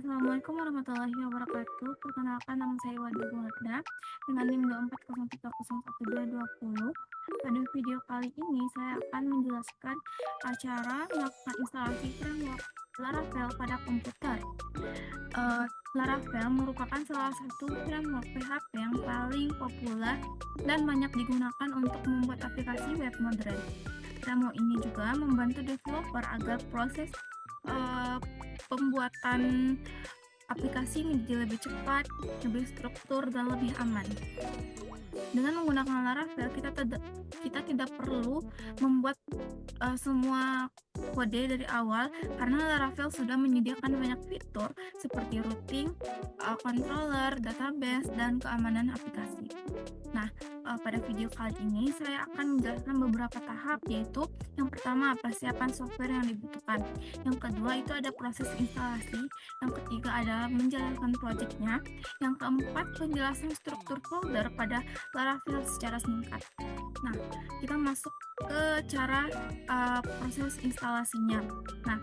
Assalamualaikum warahmatullahi wabarakatuh. Perkenalkan, nama saya Wadi Wahda dengan NIM 240301220. Pada video kali ini saya akan menjelaskan cara melakukan instalasi framework Laravel pada komputer. Laravel merupakan salah satu framework PHP yang paling populer dan banyak digunakan untuk membuat aplikasi web modern. Framework ini juga membantu developer agar proses pembuatan aplikasi menjadi lebih cepat, lebih struktur, dan lebih aman. Dengan menggunakan Laravel, kita tidak perlu membuat semua kode dari awal karena Laravel sudah menyediakan banyak fitur seperti routing, controller, database, dan keamanan aplikasi. Nah, pada video kali ini saya akan menjelaskan beberapa tahap, yaitu yang pertama persiapan software yang dibutuhkan, yang kedua itu ada proses instalasi, yang ketiga adalah menjalankan projectnya, yang keempat penjelasan struktur folder pada Laravel secara singkat. Nah, kita masuk ke cara proses instalasinya. Nah,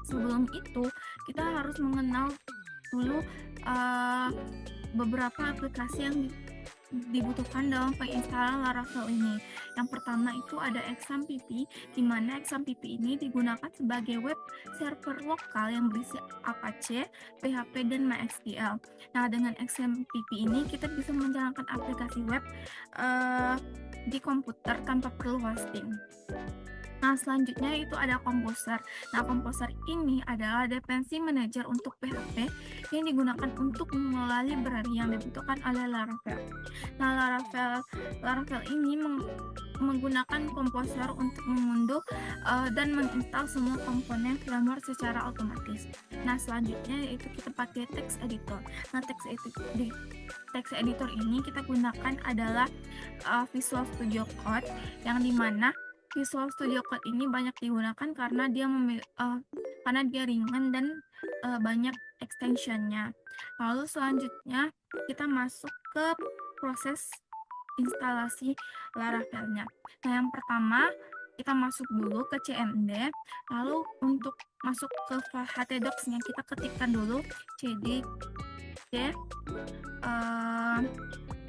sebelum itu kita harus mengenal dulu beberapa aplikasi yang dibutuhkan dalam penginstalan Laravel ini. Yang pertama itu ada XAMPP, di mana XAMPP ini digunakan sebagai web server lokal yang berisi Apache, PHP, dan MySQL. Nah, dengan XAMPP ini kita bisa menjalankan aplikasi web di komputer tanpa perlu hosting. Nah, selanjutnya itu ada Composer. Nah, Composer ini adalah dependency manager untuk PHP yang digunakan untuk mengelola library yang dibutuhkan oleh Laravel. Nah, Laravel ini menggunakan Composer untuk mengunduh dan menginstal semua komponen framework secara otomatis. Nah, selanjutnya itu kita pakai text editor. Nah, text editor ini kita gunakan adalah Visual Studio Code, yang dimana Visual Studio Code ini banyak digunakan karena dia ringan dan banyak extensionnya. Lalu selanjutnya kita masuk ke proses instalasi Laravelnya. Nah, yang pertama kita masuk dulu ke CMD, lalu untuk masuk ke htdocs-nya kita ketikkan dulu cd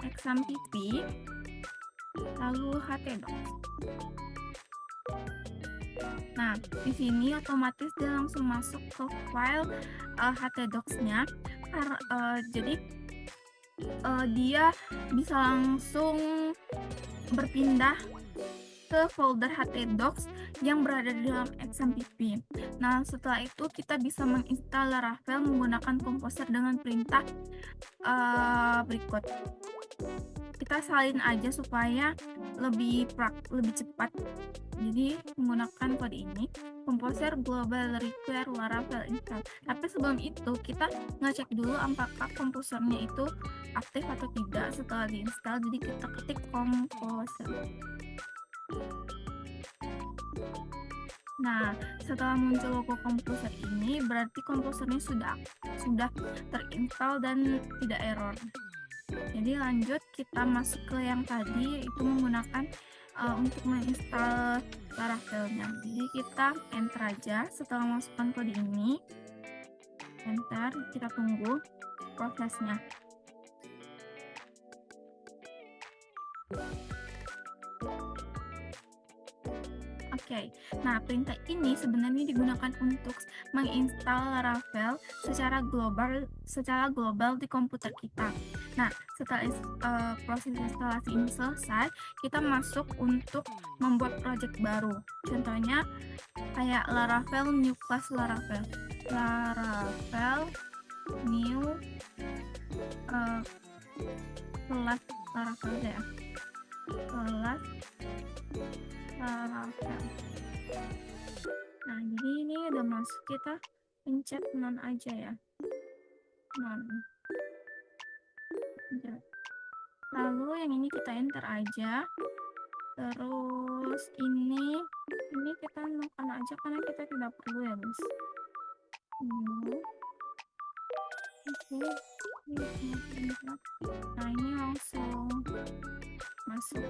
XAMPP lalu htdocs. Nah, di sini otomatis dia langsung masuk ke file htdocs-nya. Jadi dia bisa langsung berpindah ke folder htdocs yang berada di dalam XAMPP. Nah, setelah itu kita bisa menginstal Laravel menggunakan Composer dengan perintah berikut. Kita salin aja supaya lebih cepat. Jadi menggunakan kode ini, Composer global require Laravel install. Tapi sebelum itu kita ngecek dulu apakah komposernya itu aktif atau tidak setelah diinstal. Jadi kita ketik Composer. Nah, setelah muncul logo Composer ini berarti komposernya sudah terinstall dan tidak error. Jadi lanjut kita masuk ke yang tadi, yaitu menggunakan untuk menginstal Laravelnya. Jadi kita enter aja setelah masukkan kode ini, enter, kita tunggu prosesnya. Oke, nah perintah ini sebenarnya digunakan untuk menginstal Laravel secara global di komputer kita. Nah, setelah proses instalasi ini selesai, kita masuk untuk membuat project baru. Contohnya kayak Laravel new class Laravel new kelas Laravel ya. Kelas Laravel. Nah, jadi ini udah masuk, kita pencet non aja ya. Non. Lalu yang ini kita enter aja. Terus ini kita non aja karena kita tidak perlu ya, guys. Oke. Nah, ini langsung masuk.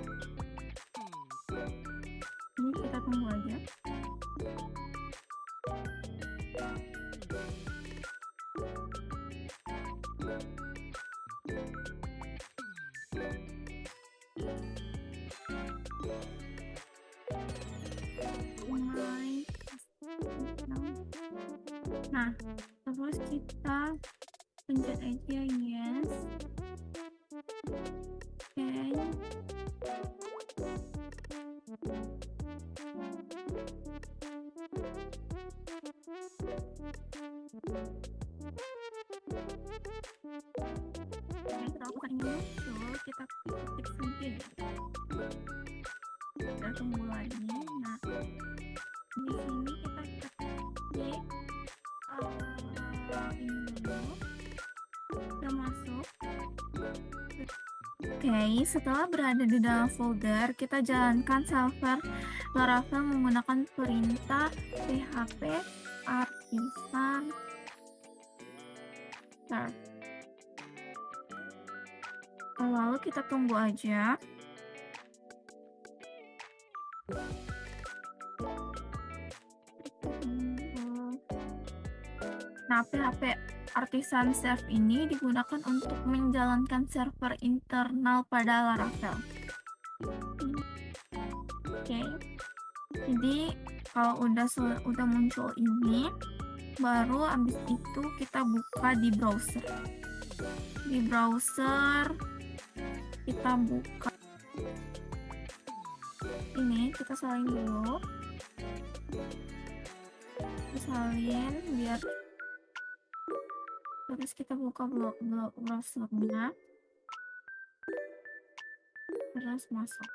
Ini kita tunggu aja. Mulai. Nah, terus kita pencet aja yes. Oke. Kalau ini muncul, kita ketik saja ya. Kita tunggu lagi. Nah, di sini kita ketik ini dulu. Udah masuk. Oke, setelah berada di dalam folder, kita jalankan server Laravel menggunakan perintah php artisan start. Lalu kita tunggu aja. Nah, PHP Artisan Serve ini digunakan untuk menjalankan server internal pada Laravel. Oke. Jadi kalau udah muncul ini, baru habis itu kita buka di browser. Di browser kita buka ini, kita salin dulu. Salin biar terus kita buka browsernya, terus masuk.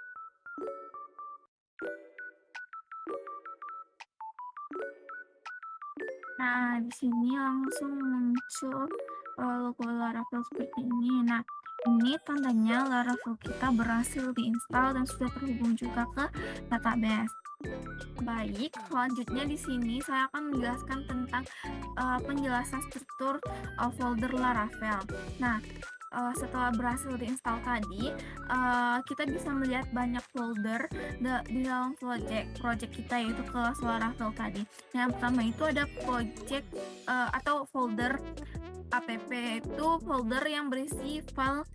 Nah, di sini langsung muncul logo Laravel seperti ini. Nah, ini tandanya Laravel kita berhasil diinstal dan sudah terhubung juga ke database. Baik, selanjutnya di sini saya akan menjelaskan tentang penjelasan struktur folder Laravel. Nah, setelah berhasil diinstal tadi, kita bisa melihat banyak folder di dalam project kita, yaitu kelas Laravel tadi. Yang pertama itu ada project atau folder app, itu folder yang berisi file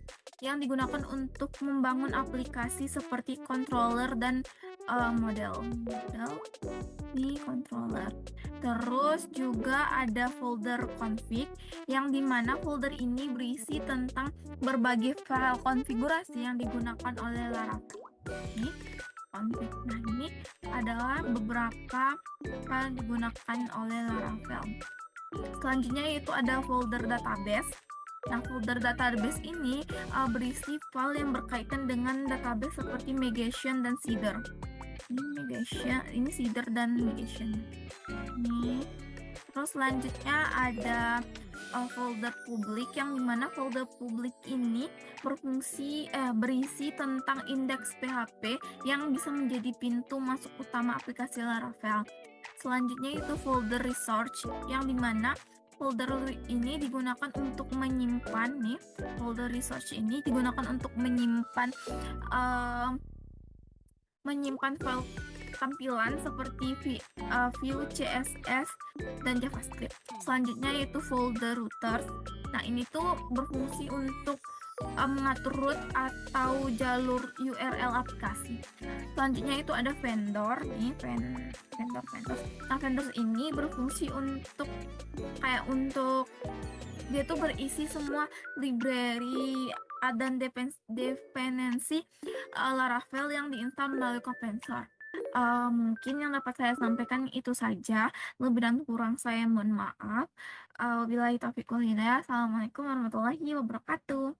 yang digunakan untuk membangun aplikasi seperti controller dan model ini controller. Terus juga ada folder config, yang dimana folder ini berisi tentang berbagai file konfigurasi yang digunakan oleh Laravel. Ini config. Nah, ini adalah beberapa file yang digunakan oleh Laravel. Selanjutnya yaitu ada folder database. Nah, folder database ini berisi file yang berkaitan dengan database seperti Migration dan Seeder. Ini Seeder dan Migration. Ini. Terus selanjutnya ada folder publik, yang dimana folder publik ini berisi tentang indeks PHP yang bisa menjadi pintu masuk utama aplikasi Laravel. Selanjutnya itu folder research, yang dimana folder ini digunakan untuk menyimpan folder research ini digunakan untuk menyimpan file tampilan seperti Vue, CSS, dan JavaScript. Selanjutnya yaitu folder routers. Nah, ini tuh berfungsi untuk mengatur root atau jalur URL aplikasi. Selanjutnya itu ada vendor vendors. Nah, vendors ini berfungsi untuk dia tuh berisi semua library dan dependensi Laravel yang diinstal melalui kompressor. Mungkin yang dapat saya sampaikan itu saja. Lebih dan kurang saya mohon maaf. Wabillahi taufiq wal hidayah. Assalamualaikum warahmatullahi wabarakatuh.